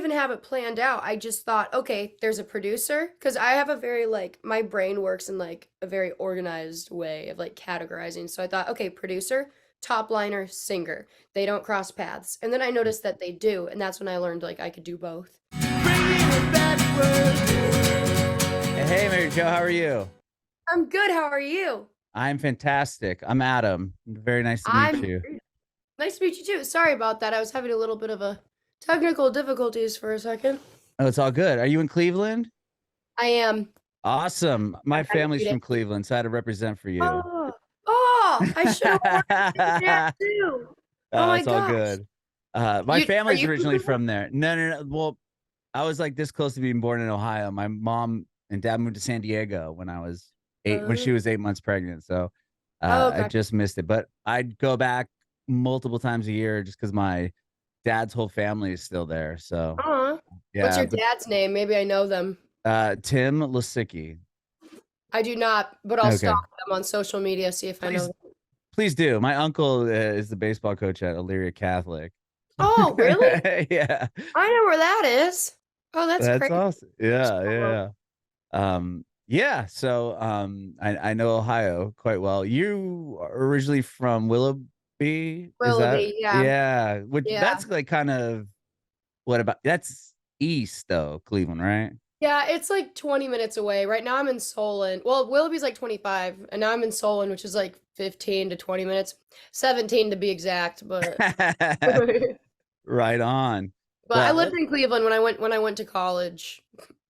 even have it planned out. I just thought, okay, there's a producer, because I have a very like my brain works in like a very organized way of like categorizing. So I thought, okay, producer, top liner, singer. They don't cross paths. And then I noticed that they do, and that's when I learned like I could do both. Bringin It Backwards. Hey, maryjo, how are you? I'm good. How are you? I'm fantastic. I'm Adam. Very nice to meet I'm you. Nice to meet you too. Sorry about that. I was having a little bit of a technical difficulties for a second. Oh, it's all good. Are you in Cleveland? I am. Awesome. My I family's read it. from Cleveland, so I had to represent for you. Oh, I should have worn that too. Oh my It's all gosh. good. My Are family's you from originally Cleveland? from there. No. Well, I was like this close to being born in Ohio. My mom and dad moved to San Diego when I was when Uh, she was 8 months pregnant. So oh, I okay. just missed it. But I'd go back multiple times a year just because my dad's whole family is still there. So What's yeah, your but dad's name? Maybe I know them. Tim Lasicki. I do not, but I'll Okay, stalk them on social media, see if I know please, them. please do. My uncle is the baseball coach at Elyria Catholic. Oh, really? Yeah, I know where that is. Oh, that's that's crazy. awesome. Yeah. So I know Ohio quite well. You are originally from Willoughby, is that? Willoughby, yeah. Yeah, which Yeah. that's like kind of what about that's east though, Cleveland, right? Yeah, it's like 20 minutes away. Right now I'm in Solon. Well, Willoughby's like 25, and now I'm in Solon, which is like 15 to 20 minutes. 17 to be exact, but Right on. but I Well, lived in Cleveland when I went to college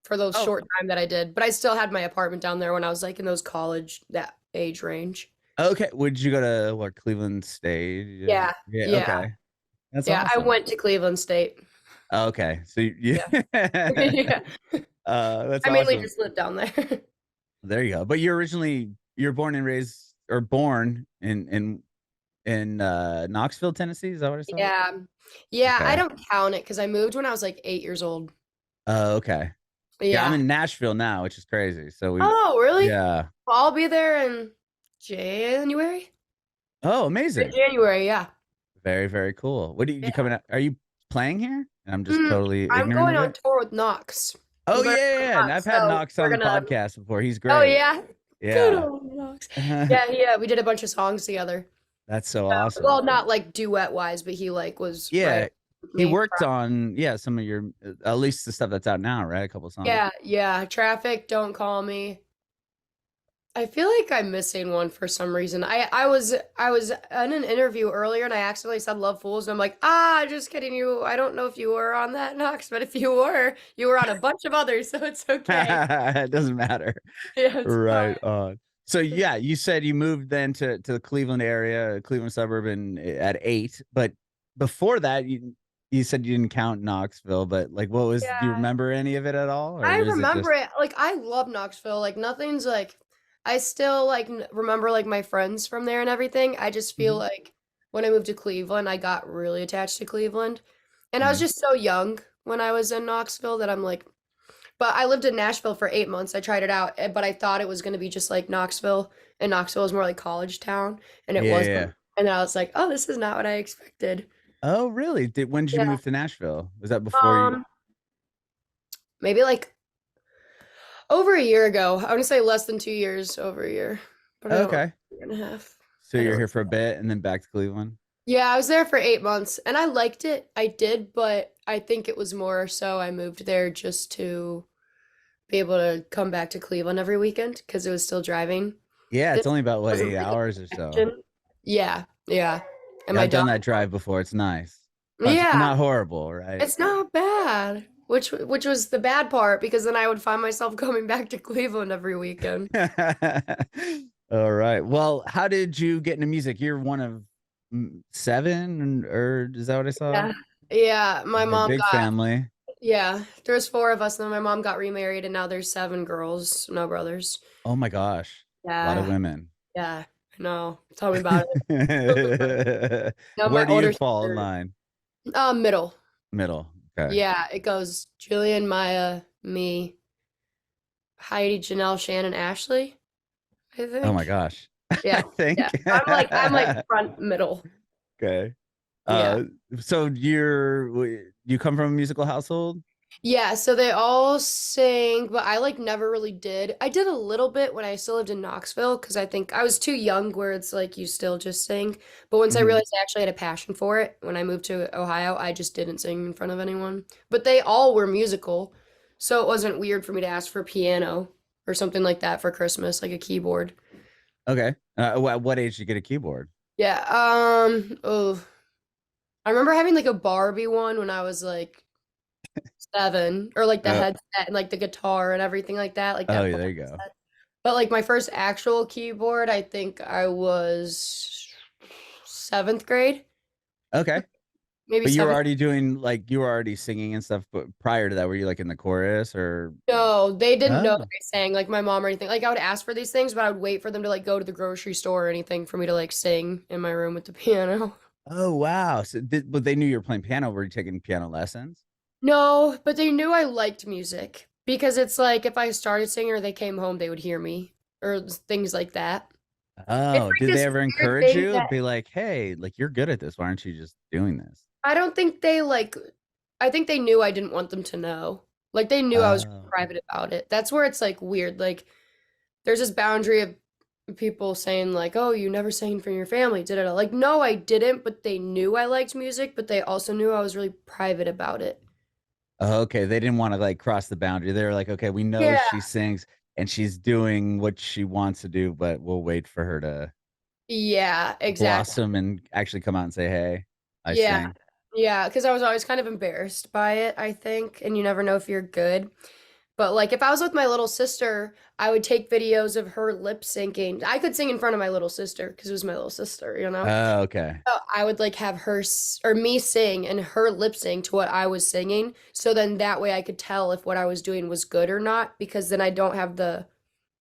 for those oh, short time that I did. But I still had my apartment down there when I was like in those college that age range. okay. Would you go to what Cleveland State? Yeah. Yeah, Yeah. yeah, Okay. That's yeah. I awesome. went to Cleveland State. Okay. So you, Yeah, yeah. that's I mainly awesome. just lived down there. There you go. But you're born and raised or born in Knoxville, Tennessee. Is that what I saw? Yeah, yeah. I Okay. don't count it because I moved when I was like 8 years old. Okay. Yeah, I'm Yeah. in Nashville now, which is crazy. So Oh, really? yeah. Well, I'll be there in January. Oh, amazing. January, yeah. Very, very cool. What are you Yeah. coming out? Are you playing here? And I'm just Mm, totally I'm ignorant going of on it. tour with Knox. Oh I'm yeah, gonna yeah, go with yeah. And I've Knox, had so Knox we're on the gonna. podcast before. He's Oh great. yeah, good Yeah. old Knox. Yeah, yeah. We did a bunch of songs together. That's so Well, awesome. not like duet wise, but he like was right Yeah. with He me. worked on some of your at least the stuff that's out now, right? A couple songs. Yeah, yeah. Traffic, don't call me. I feel like I'm missing one for some reason. I was in an interview earlier and I accidentally said Love Fools and I'm like, just kidding you. I don't know if you were on that Knox, but if you were on a bunch of others, so it's okay. It doesn't matter. Yeah, it's Right fine. on. So yeah, you said you moved then to the Cleveland area, Cleveland suburb, and at 8. But before that, you said you didn't count Knoxville, but like, what was? Do you Yeah. remember any of it at all, or I is it remember just? it. Like I love Knoxville. Like nothing's like I still like remember like my friends from there and everything. I just feel Mhm, like when I moved to Cleveland, I got really attached to Cleveland. And I was mhm. just so young when I was in Knoxville that I'm like, but I lived in Nashville for 8 months. I tried it out, but I thought it was going to be just like Knoxville, and Knoxville was more like college town, and it Yeah, wasn't. yeah. And then I was like, oh, this is not what I expected. Oh, really? When did you Yeah. move to Nashville? Was that before you? Um, Maybe like over a year ago. I want to say less than 2 years, over a year, but I don't know, Okay. year and a half. So I you're don't here for a know. bit and then back to Cleveland. Yeah, I was there for 8 months and I liked it. I did, but I think it was more so I moved there just to be able to come back to Cleveland every weekend because it was still driving. Yeah, it's This only about what wasn't eight like a hours or so. passion. Yeah, yeah. And Yeah, my I've done daughter, that drive before. It's nice. It's yeah, not horrible, right? it's not bad. Which was the bad part because then I would find myself coming back to Cleveland every weekend. All right. Well, how did you get into music? You're one of seven, or is that what I saw? Yeah. Yeah, my Okay, mom big got family. yeah, there's four of us, and then my mom got remarried, and now there's seven girls, no brothers. Oh my gosh, a lot of Yeah, women. yeah, I know. Tell me about it. No, my Where do you older fall in sister, line? middle. Middle. Okay. Yeah, it goes Julian, Maya, me, Heidi, Janelle, Shannon, Ashley, I Oh my think. gosh. I Yeah, think. yeah. I'm like front middle. Okay. Yeah. Uh, so you come from a musical household? Yeah, so they all sing, but I like never really did. I did a little bit when I still lived in Knoxville because I think I was too young where it's like you still just sing. But once I Mhm. realized I actually had a passion for it, when I moved to Ohio, I just didn't sing in front of anyone. But they all were musical, so it wasn't weird for me to ask for piano or something like that for Christmas, like a keyboard. Okay. What age did you get a keyboard? Yeah, oh, I remember having like a Barbie one when I was like 7, or like the Uh, headset and like the guitar and everything like that, like oh, that yeah, full there you go. set. But like my first actual keyboard, I think I was 7th grade, Okay. maybe But you were 7th. already doing like you were already singing and stuff, but prior to that, were you like in the chorus or No, they didn't know that oh. I sang, like my mom or anything. Like I would ask for these things, but I would wait for them to like go to the grocery store or anything for me to like sing in my room with the piano. Oh wow. But they knew you were playing piano. Were you taking piano lessons? No, but they knew I liked music because it's like if I started singing or they came home, they would hear me or things like that. It's Oh, like did they this ever weird encourage thing you? that Be like, hey, like you're good at this. Why aren't you just doing this? I don't think they like, I think they knew I didn't want them to know. Like they knew I was Oh. private about it. That's where it's like weird. Like there's this boundary of people saying like, "Oh, you never sang for your family." Did it? Like, no, I didn't, but they knew I liked music, but they also knew I was really private about it. Okay, they didn't want to like cross the boundary. They were like, okay, we know Yeah. she sings and she's doing what she wants to do, but we'll wait for her to Yeah, exactly. blossom and actually come out and say, hey, I Yeah. sing. Yeah, because I was always kind of embarrassed by it, I think, and you never know if you're good. But like if I was with my little sister, I would take videos of her lip syncing. I could sing in front of my little sister because it was my little sister, you know? Oh, okay. So I would like have her or me sing and her lip sync to what I was singing. So then that way I could tell if what I was doing was good or not, because then I don't have the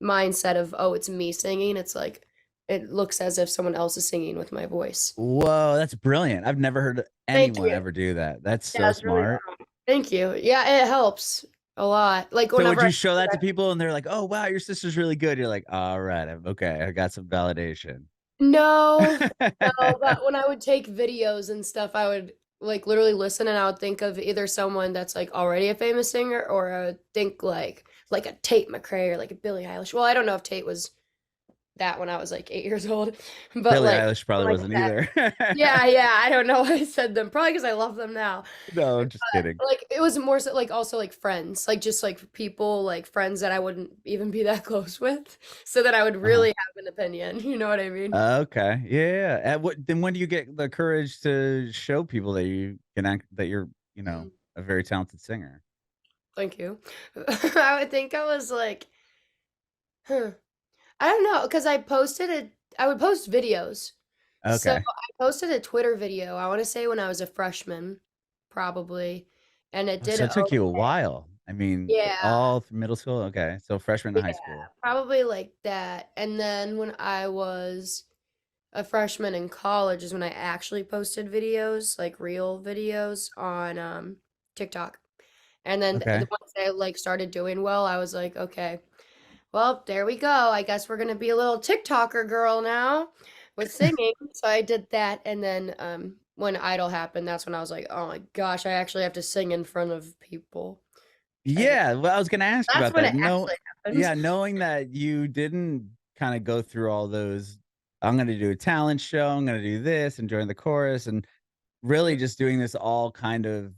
mindset of, oh, it's me singing. It's like it looks as if someone else is singing with my voice. Whoa, that's brilliant. I've never heard Thank anyone you. ever do that. That's Yeah, so it's really smart. thank you. Yeah, it helps a lot. Like So would whenever you show that to people and they're like, "Oh, wow, your sister's really good." You're like, "All right, okay, I got some validation." no, no, but when I would take videos and stuff, I would like literally listen and I would think of either someone that's like already a famous singer or I would think like a Tate McRae or like a Billie Eilish. Well, I don't know if Tate was that when I was like 8 years old, but Billie like Eilish probably like wasn't that. either. Yeah, yeah, I don't know why I said them. Probably because I love them now. No, I'm just kidding. Like it was more so like also like friends, like just like people like friends that I wouldn't even be that close with, so that I would Uh-huh. really have an opinion. You know what I mean? Okay. Yeah. At what then when do you get the courage to show people that you can act that you're, Mm, a very talented singer? thank you. I would think I was like, huh. I don't know, because I would post videos. So Okay. I posted a Twitter video, I want to say when I was a freshman, probably, and it Oh, did so it took you a okay. while. I mean, Yeah. all through middle school? Okay. So freshman in Yeah, high school. probably like that. And then when I was a freshman in college is when I actually posted videos, like real videos on TikTok. And then Okay. once I like started doing well, I was like, okay, well, there we go. I guess we're gonna be a little TikToker girl now with singing. So I did that, and then when Idol happened, that's when I was like, oh my gosh, I actually have to sing in front of people. And Yeah, well, I was gonna ask you that's about when that. it No, actually happened. yeah, knowing that you didn't kind of go through all those, I'm gonna do a talent show, I'm gonna do this and join the chorus, and really just doing this all kind of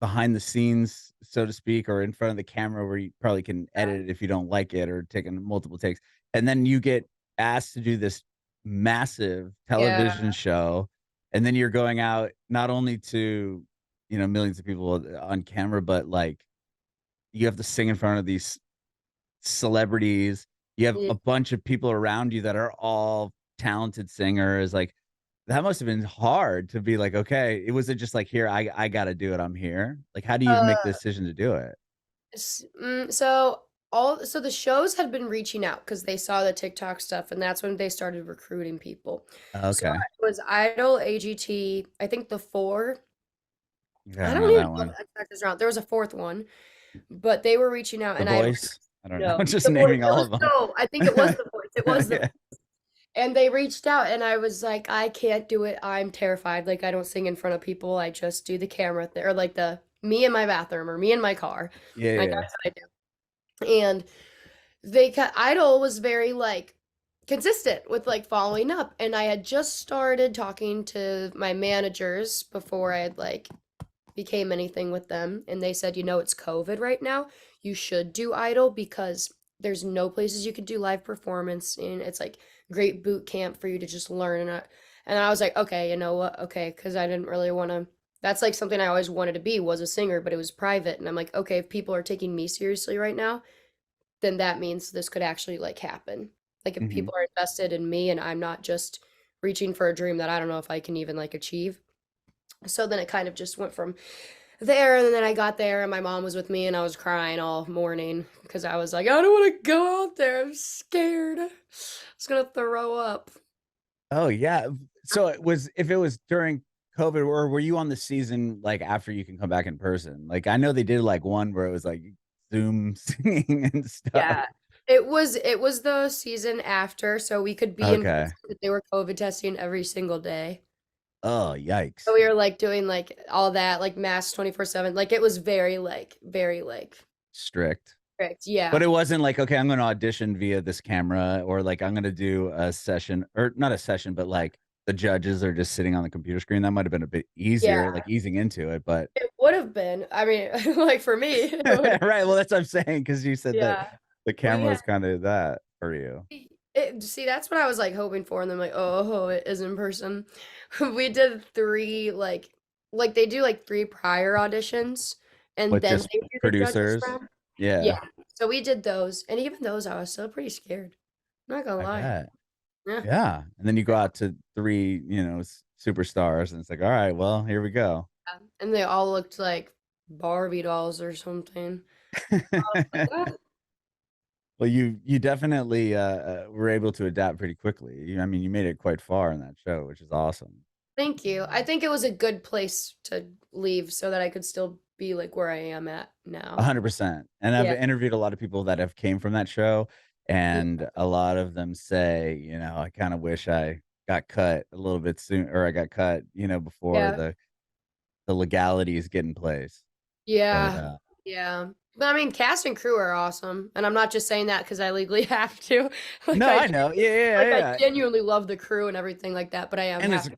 behind the scenes, so to speak, or in front of the camera where you probably can edit it if you don't like it or taking multiple takes. And then you get asked to do this massive Yeah. television show. And then you're going out not only to, millions of people on camera, but like you have to sing in front of these celebrities. You have Yeah. a bunch of people around you that are all talented singers. Like that must have been hard to be like, okay, it was it just like here, I gotta do it. I'm here. Like, how do you make the Uh, decision to do it? so so the shows had been reaching out because they saw the TikTok stuff, and that's when they started recruiting people. So Okay. it was Idol, AGT, I think the four. Okay, I I don't don't know even that know one. the X Factor's round. There was a fourth one, but they were reaching out, The and I had Voice? I don't know. no Just the voice. naming It all was of them. no, I think it was the voice. It was the Yeah. and they reached out, and I was like, I can't do it. I'm terrified. Like I don't sing in front of people. I just do the camera or like the me in my bathroom or me in my car. Yeah, Like yeah. that's what I do. And Idol was very like consistent with like following up. And I had just started talking to my managers before I had like became anything with them, and they said, it's COVID right now. You should do Idol because there's no places you could do live performance, and it's like great boot camp for you to just learn. And I was like, okay, you know what? Okay, because I didn't really want to. That's like something I always wanted to be was a singer, but it was private. And I'm like, okay, if people are taking me seriously right now, then that means this could actually like happen. Like if Hmm. people are invested in me and I'm not just reaching for a dream that I don't know if I can even like achieve. So then it kind of just went from there, and then I got there and my mom was with me and I was crying all morning because I was like, I don't want to go out there. I'm scared. I was gonna throw up. Oh yeah. So it was if it was during COVID, or were you on the season like after you can come back in person? Like I know they did like one where it was like Zoom singing and stuff. Yeah. It was the season after, so we could be in Okay. person, but they were COVID testing every single day. Oh, So yikes. we were like doing like all that, like mask 24/7. Like it was very like Strict. strict. But Yeah. it wasn't like, okay, I'm going to audition via this camera, or like I'm going to do a session, or not a session, but like the judges are just sitting on the computer screen. That might have been a bit Yeah. easier, like easing into it. But It would have been. I mean, like for me, it would have, right. Well, that's what I'm saying, because you said that yeah. the We camera was kind of that for you. See, that's what I was like hoping for, and then like, oh, it is in person. We did three like they do like three prior auditions, and With then just they do the judges producers. round. Yeah, Yeah, so we did those, and even those I was still pretty scared. I'm not gonna I lie. bet. Yeah, Yeah. And then you go out to three, superstars, and it's like, all right, well, here we go. yeah. And they all looked like Barbie dolls or something. I was like, "Ah, Well, you definitely were able to adapt pretty quickly. I mean, you made it quite far in that show, which is awesome. thank you." I think it was a good place to leave so that I could still be like where I am at now. 100%. And I've Yeah, interviewed a lot of people that have came from that show, yeah, and a lot of them say, I kind of wish I got cut a little bit soon, or I got cut, before yeah. the legalities get in place. But Yeah, yeah. But I mean, cast and crew are awesome, and I'm not just saying that because I legally have to. Like no, I, I know. Yeah, yeah, like yeah, I yeah. genuinely love the crew and everything like that. But I am And it's happy a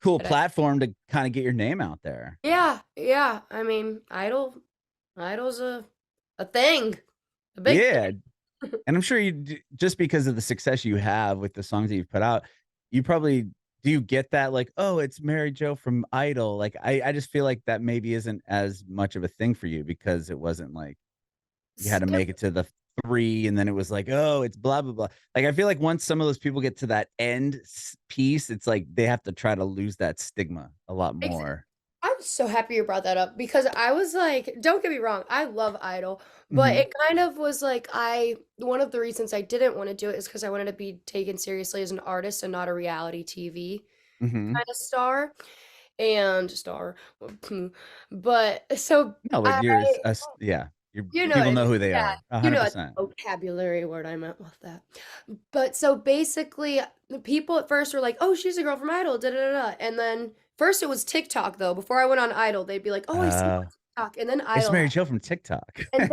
cool that I. platform to kind of get your name out there. Yeah, yeah. I mean, Idol's a thing, a big Yeah. thing. And I'm sure just because of the success you have with the songs that you've put out, you probably do you get that like, oh, it's Mary Jo from Idol. Like I just feel like that maybe isn't as much of a thing for you, because it wasn't like you had to make it to the three, and then it was like, oh, it's blah blah blah. Like I feel like once some of those people get to that end piece, it's like they have to try to lose that stigma a lot Ex- more. I'm so happy you brought that up because I was like, don't get me wrong, I love Idol, but Hmm. it kind of was like one of the reasons I didn't want to do it is because I wanted to be taken seriously as an artist and not a reality TV Hmm. kind of star and star. But so No, but I, yeah, you you know what people I know mean? who they Yeah, are. you know, a 100%. vocabulary word I meant with that. But so basically, the people at first were like, "Oh, she's a girl from Idol," da da da, da. And then first it was TikTok though. Before I went on Idol, they'd be like, "Oh, I see you Uh, on TikTok," and then it's Idol, Mary Jo from TikTok. and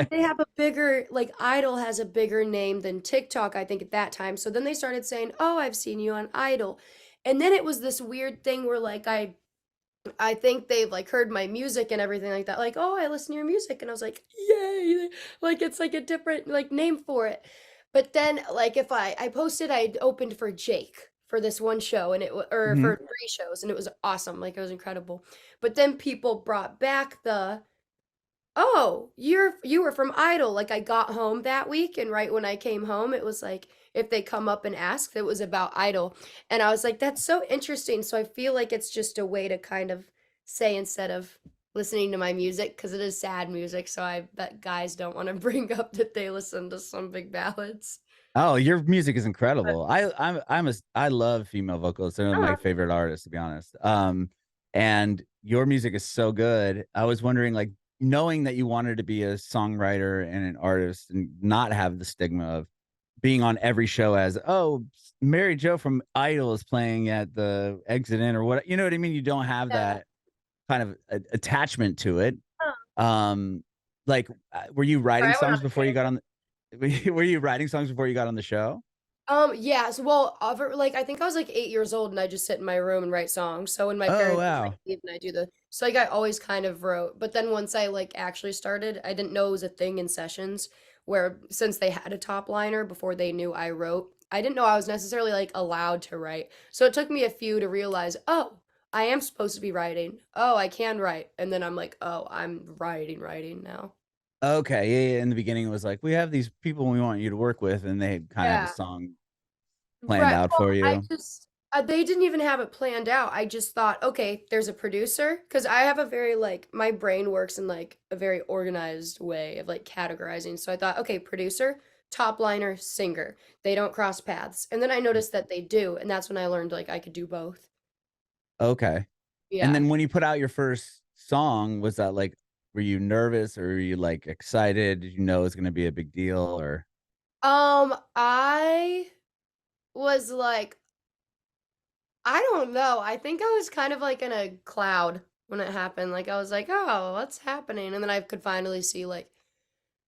they have a bigger like Idol has a bigger name than TikTok, I think at that time. So then they started saying, "Oh, I've seen you on Idol," and then it was this weird thing where like I think they've like heard my music and everything like that. Like, oh, I listen to your music. And I was like, yay. Like it's like a different like name for it. But then like if I posted I opened for Jake for this one show and or for Mhm. three shows and it was awesome. Like it was incredible. But then people brought back oh, you were from Idol. Like I got home that week and right when I came home it was like if they come up and ask it was about Idol. And I was like that's so interesting. So I feel like it's just a way to kind of say instead of listening to my music because it is sad music, so I bet guys don't want to bring up that they listen to some big ballads. Oh, your music is But incredible. I love female vocalists. They're my uh, favorite artists, to be honest. And your music is so good. I was wondering, like, knowing that you wanted to be a songwriter and an artist and not have the stigma of being on every show as, oh, Mary Jo from Idol is playing at the Exit In, or what, you know what I mean? You don't have yeah, that. kind of attachment to it. Huh. Um, like, were you Sorry, writing I went on songs a before you got on the were you writing songs before you got on the show? Yeah, so well, over like I think I was like 8 years old and I just sit in my room and write songs. So when my Oh, parents would like wow. leave and I do the so like I always kind of wrote. But then once I like actually started, I didn't know it was a thing in sessions where since they had a top liner before they knew I wrote, I didn't know I was necessarily like allowed to write. So it took me a few to realize, oh, I am supposed to be writing. Oh, I can write. And then I'm like, oh, I'm writing now. Okay, yeah, yeah, in the beginning, it was like, "We have these people we want you to work with," and they kinda have a Yeah. song planned Right. out Well, for I you. just they didn't even have it planned out. I just thought, okay, there's a producer because I have a very like my brain works in like a very organized way of like categorizing. So I thought, okay, producer, top liner, singer. They don't cross paths. And then I noticed that they do, and that's when I learned like I could do both. Okay. And Yeah. then when you put out your first song, was that, like, were you nervous or were you, like, excited? Did you know it was gonna be a big deal or I was like, I don't know. I think I was kind of like in a cloud when it happened. Like I was like, oh, what's happening? And then I could finally see like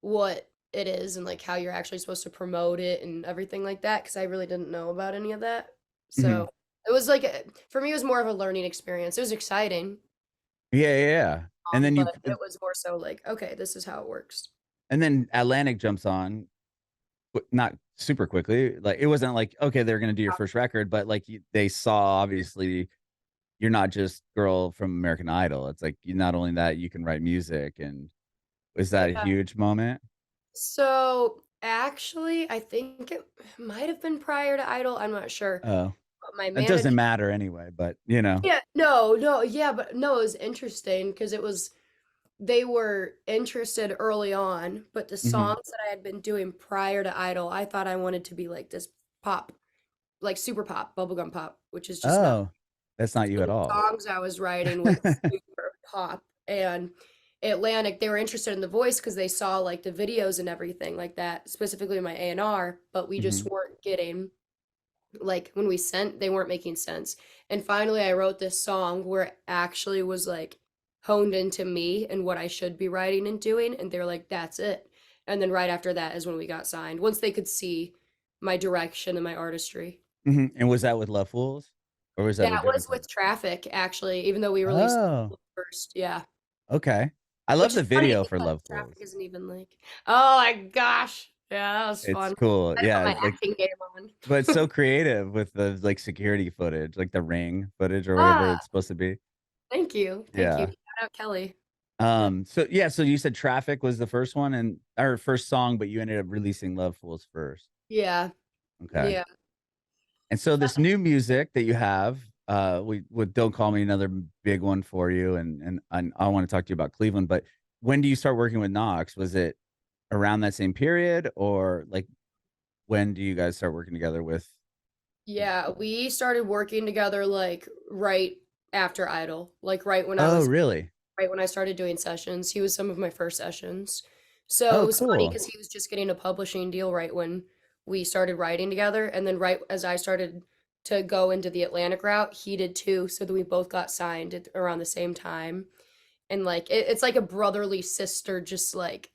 what it is and like how you're actually supposed to promote it and everything like that because I really didn't know about any of that. Mhm. So it was like for me, it was more of a learning experience. It was exciting, Yeah, yeah, yeah. And then but it was more so like, okay, this is how it works. Atlantic jumps on, but not super quickly. Like, it wasn't like, okay, they're gonna do your first record, but, like, they saw obviously you're not just girl from American Idol. It's like, you not only that, you can write music, and was that a Yeah. huge moment? So actually, I think it might have been prior to Idol. I'm not sure. Oh, But my it doesn't manager, matter anyway, but, you know. yeah, no, no, yeah, but no, it was interesting because it was they were interested early on, but the Mhm. songs that I had been doing prior to Idol, I thought I wanted to be like this pop, like super pop, bubblegum pop, which is just not. Oh, that's not you So at the all. songs I was writing was super pop. And Atlantic, they were interested in the voice because they saw like the videos and everything like that, specifically my A&R, but we just Mhm. weren't getting like when we sent they weren't making sense, and finally I wrote this song where it actually was like honed into me and what I should be writing and doing, and they're like that's it. And then right after that is when we got signed once they could see my direction and my artistry. Mhm, and was that with Love Fools? Or was that a That different was song? with Traffic actually, even though we released Oh, first. Yeah, okay. I love which the is funny video for because Love Traffic Fools. isn't even like, oh my gosh, yeah, that was It's fun. cool, I had to put yeah, my like, acting game on. but it's so creative with the, like, security footage, like, the ring footage or whatever Ah, it's supposed to be. thank you, Yeah. shout out Kelly. So yeah, so you said Traffic was the first one and or first song, but you ended up releasing Love Fools first. Yeah. Okay. Yeah. And so this new music that you have, we with Don't Call Me another big one for you, and I want to talk to you about Cleveland, but when do you start working with Knox? Was it around that same period or like when do you guys start working together with Yeah, we started working together like right after Idol. Like Oh, really? right when I started doing sessions. He was some of my first sessions. So it Oh, was funny cool. because he was just getting a publishing deal right when we started writing together. And then right as I started to go into the Atlantic route, he did too. So that we both got signed at around the same time. And like it's like a brotherly sister, just like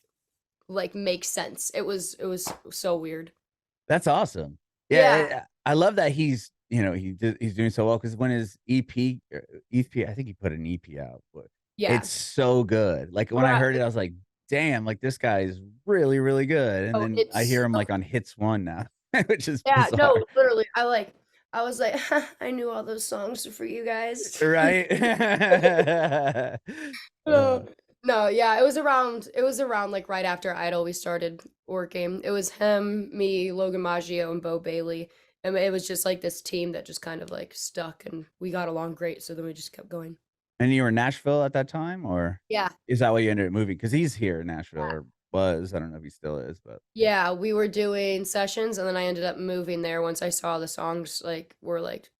makes sense. It was so weird. That's awesome. Yeah. Yeah, I love that he's doing so well because when his EP, I think he put an EP out, but Yeah. it's so good. Like when I Right. heard it, I was like, "Damn, like this guy is really, really good." And Oh, then I it's hear him so like on Hits One now, which is yeah, bizarre, no, literally, I was like, I knew all those songs for you guys. right? uh, Oh, no, yeah, it was around, like, right after Idol we started working. It was him, me, Logan Maggio, and Bo Bailey, and it was just, like, this team that just kind of, like, stuck, and we got along great, so then we just kept going. and you were in Nashville at that time, or Yeah. is that why you ended up moving? Because he's here in Nashville or was. I don't know if he still is, but Yeah, we were doing sessions, and then I ended up moving there once I saw the songs, like, were, like,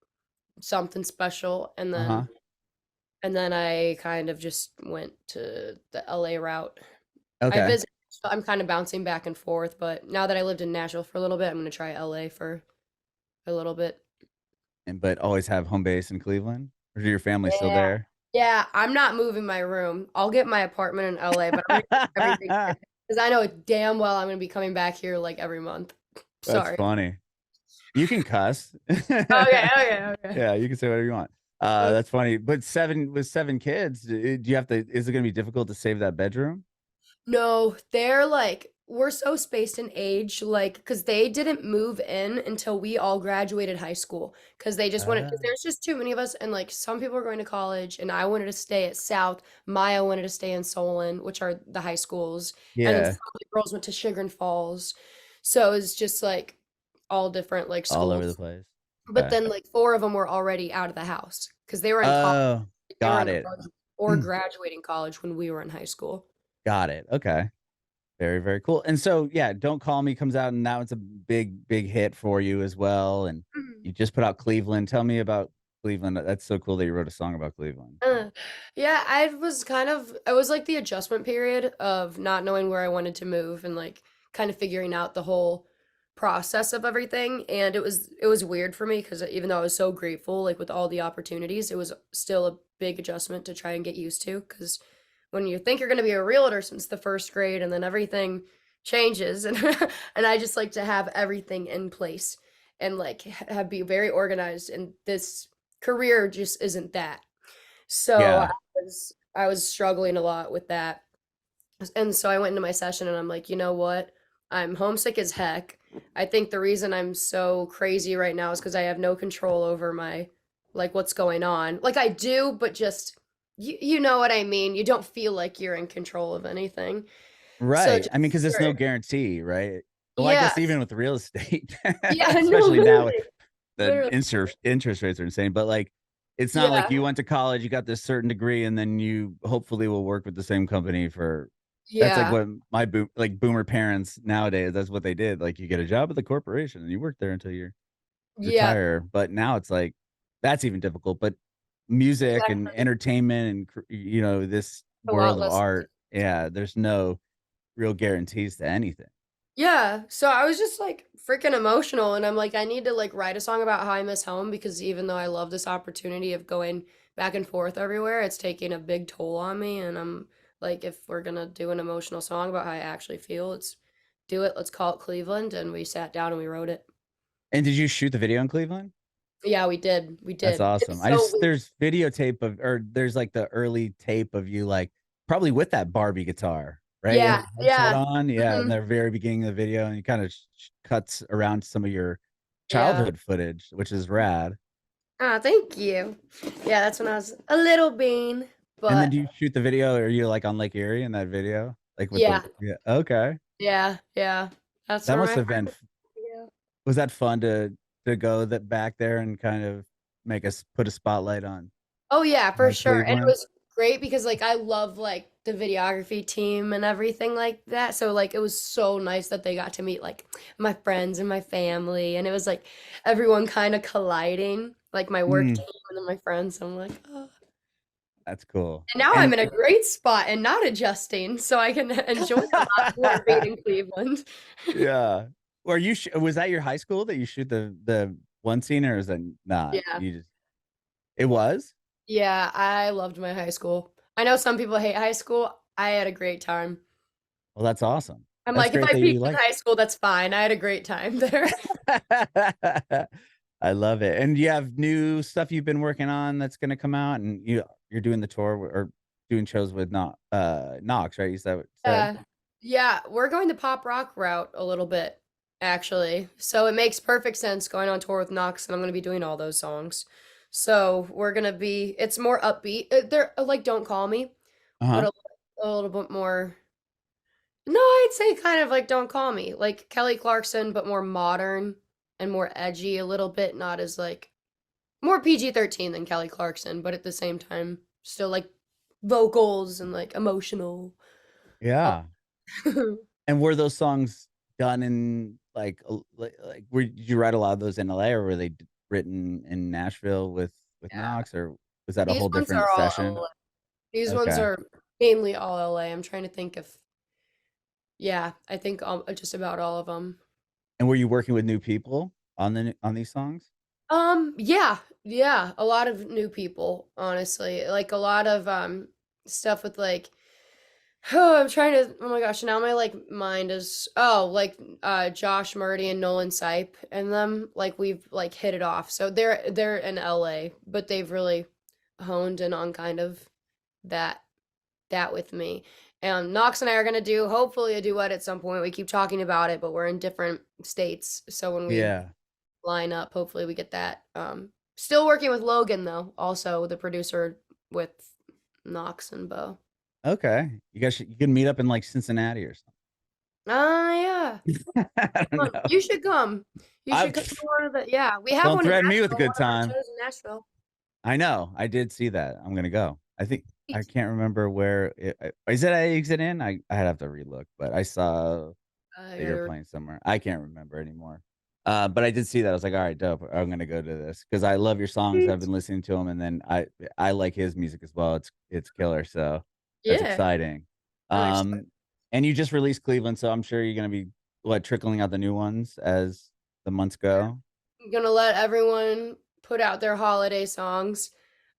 something special, uh-huh. and then I kind of just went to the LA route. I Okay. visited, so I'm kind of bouncing back and forth, but now that I lived in Nashville for a little bit, I'm gonna try LA for a little bit. And but always have home base in Cleveland? Or is your family still Yeah. there? Yeah, I'm not moving my room. I'll get my apartment in LA, but I'm gonna keep everything here because I know damn well I'm gonna be coming back here like every month. That's Sorry. funny. You can cuss. Okay, okay, okay. Yeah, you can say whatever you want. That's funny. But seven kids, do you have to, is it gonna be difficult to save that bedroom? No, they're like we're so spaced in age, like because they didn't move in until we all graduated high school because they just wanted Uh, because there's just too many of us and like some people were going to college and I wanted to stay at South. Maya wanted to stay in Solon, which are the high schools, and then some yeah, of the girls went to Chagrin Falls. So it was just like all different like all over the schools. place. But Okay. then like four of them were already out of the house because they were in college. Oh, They were got on it. college or graduating college when we were in high school. Got it. Okay. Very, very cool. And so, yeah, Don't Call Me comes out, and now it's a big, big hit for you as well. And you just put out Cleveland. Tell me about Cleveland. That's so cool that you wrote a song about Cleveland. Uh, yeah, I was kind of it was like the adjustment period of not knowing where I wanted to move and like kind of figuring out the whole process of everything and it was weird for me because even though I was so grateful like with all the opportunities, it was still a big adjustment to try and get used to because when you think you're going to be a realtor since the first grade and then everything changes and and I just like to have everything in place and like have be very organized and this career just isn't that. So Yeah. I was struggling a lot with that. And so I went into my session and I'm like, you know what? I'm homesick as heck. I think the reason I'm so crazy right now is because I have no control over my like what's going on. Like I do, but just you know what I mean. You don't feel like you're in control of anything. So Right. I mean, just because it's no sure. guarantee, right? Well, I guess Yes. even with real estate, Yeah, no, especially now with literally. the Literally. interest rates are insane. But like, it's not like Yeah. you went to college, you got this certain degree, and then you hopefully will work with the same company for. That's like Yeah. what my boomer parents nowadays. That's what they did. Like, you get a job at the corporation and you work there until you Yeah. retire. But now it's like that's even difficult. But music and Exactly. entertainment and this A lot world of less. art, yeah, there's no real guarantees to anything. Yeah, so I was just like freaking emotional and I'm like I need to like write a song about how I miss home because even though I love this opportunity of going back and forth everywhere, it's taking a big toll on me and I'm like if we're gonna do an emotional song about how I actually feel, let's do it. Let's call it Cleveland and we sat down and we wrote it. And did you shoot the video in Cleveland? Yeah, we did. We That's did. awesome. It's so weird. There's videotape of, or there's like the early tape of you, like probably with that Barbie guitar, right? You have Yeah, a headset yeah. on, yeah, in Mhm. the very beginning of the video, and you kind of cuts around some of your Yeah. childhood footage, which is rad. Ah, thank you. Yeah, that's when I was a little bean, And then but do you shoot the video, or are you like on Lake Erie in that video? Like with the, yeah, yeah, okay. yeah, yeah. That's That where must my have been, heart was. was that fun to go that back there and kind of make us put a spotlight Oh yeah, for sure. And it Cleveland? was great because like I love like the videography team and everything like that. So like it was so nice that they got to meet like my friends and my family and it was like everyone kind of colliding, like my work Mm, team and then my friends. I'm like, oh. that's cool. And now I'm And in a great spot and not adjusting, so I can enjoy a lot more being in Cleveland. yeah. Or was that your high school that you shoot the one scene, or is that not? Yeah. You just, it was? Yeah, I loved my high school. I know some people hate high school. I had a great time. Well, that's awesome. I'm That's like, if great I that you peaked in like. high school, that's fine. I had a great time there. I love it. And you have new stuff you've been working on that's gonna come out, and you're doing the tour or doing shows with not Knox, right? You said? Yeah, we're going the pop rock route a little bit, actually. So it makes perfect sense going on tour with Knox, and I'm gonna be doing all those songs. So we're gonna be, it's more upbeat. They're like Don't Call Me, but Uh-huh. a little bit more. No, I'd say kind of like Don't Call Me, like Kelly Clarkson, but more modern and more edgy a little bit, not as like more PG-13 than Kelly Clarkson, but at the same time, still like vocals and like emotional. Uh, Yeah. And were those songs done in like did you write a lot of those in LA, or were they written in Nashville with yeah, Knox, or was that a these whole ones different are all session? LA. These ones Okay. are mainly all LA. I'm trying to think if, yeah, I think just about all of them. And were you working with new people on on these songs? Yeah. Yeah, a lot of new people, honestly. Like a lot of stuff with like oh, I'm trying to oh my gosh, now my like mind is like Josh Murdy and Nolan Sipe and them like we've like hit it off. So they're in LA, but they've really honed in on kind of that that with me. And Knox and I are gonna do hopefully a duet at some point. We keep talking about it, but we're in different states. So when we Yeah. line up, hopefully we get that. Still working with Logan though, also the producer with Knox and Bo. Okay. You can meet up in like Cincinnati or Yeah. something. I don't know. You should come. You I should come to one of the yeah. We have don't one in threaten me with a Nashville, one good of our time. shows in Nashville. I know. I did see that. I'm gonna go. I think I Sweet. can't remember where is it at Exit In? I'd have to relook, but I saw that you're playing somewhere. I can't remember anymore. But I did see that. I was like, all right, dope. I'm gonna go to this because I love your songs. I've Sweet. been listening to them, and then I like his music as well. It's killer. So that's Yeah. exciting. I'm excited. And you just released Cleveland, so I'm sure you're gonna be trickling out the new ones as the months go. I'm gonna let everyone put out their holiday songs.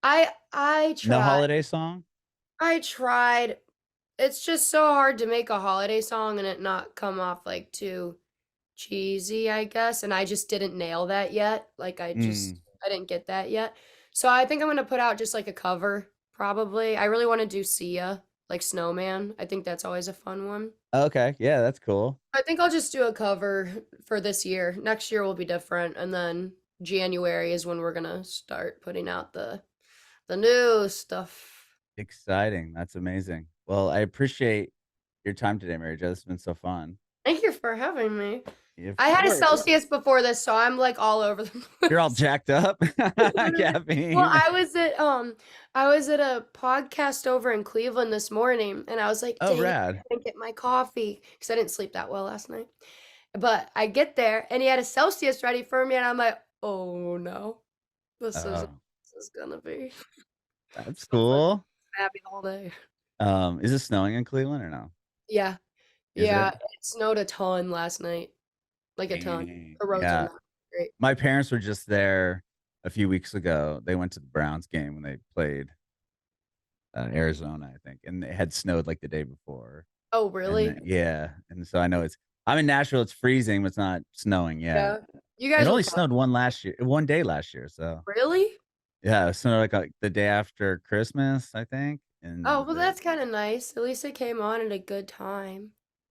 I No tried. holiday song? I tried. It's just so hard to make a holiday song and it not come off like too cheesy, I guess. And I just didn't nail that yet. Like Mm. I didn't get that yet. So I think I'm gonna put out just like a cover, probably. I really want to do Sia, like Snowman. I think that's always a fun one. Okay, yeah, that's cool. I think I'll just do a cover for this year. Next year will be different, and then January is when we're gonna start putting out the new stuff. Exciting. That's amazing. Well, I appreciate your time today, Mary Jo. This has been so fun. Thank you for having me. Yeah, of I had a course. Celsius before this, so I'm like all over the place. You're all jacked up. Caffeine. Well, I was at a podcast over in Cleveland this morning, and I was like, Oh, "Dang it, rad. I didn't get my coffee because I didn't sleep that well last night." But I get there, and he had a Celsius ready for me, and I'm like, "Oh no, this is Oh, this is gonna be." that's So I was like cool. happy the whole day. Is it snowing in Cleveland or no? Yeah, Is yeah, it? it snowed a ton last night, like a ton. Dang. The roads are Yeah. not great. My parents were just there a few weeks ago. They went to the Browns game when they played Arizona, I think, and it had snowed like the day before. Oh, And really? yeah, and so I know I'm in Nashville. It's freezing, but it's not snowing yet. Yeah. You It guys will only probably snowed one day last year. So really? yeah, it snowed like the day after Christmas, I think. Oh, And well, that's kind of nice. At least it came on at a good time.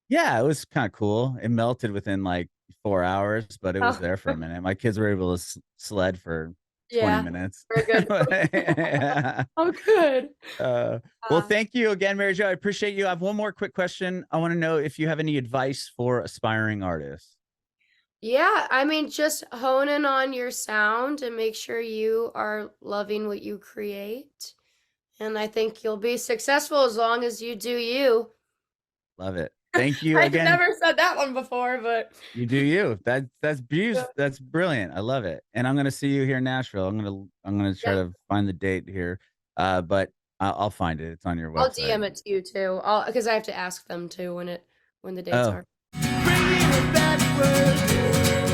yeah, it was kind of cool. It melted within like 4 hours, but it was Oh, there for a minute. My kids were able to sled for 20 yeah. minutes. Very good. Yeah. Oh, good. Well, Uh, thank you again, Mary Jo. I appreciate you. I have one more quick question. I want to know if you have any advice for aspiring artists. yeah, I mean, just hone in on your sound and make sure you are loving what you create. And I think you'll be successful as long as you do you. Love it. Thank you I've again. never said that one before, but You do you. That's yeah, beautiful. That's brilliant. I love it. And I'm gonna see you here in Nashville. I'm gonna try yeah, to find the date here. But I'll find it. It's on your I'll website. DM it to you too. I'll because I have to ask them too when the dates Oh, are. Bringing it backwards.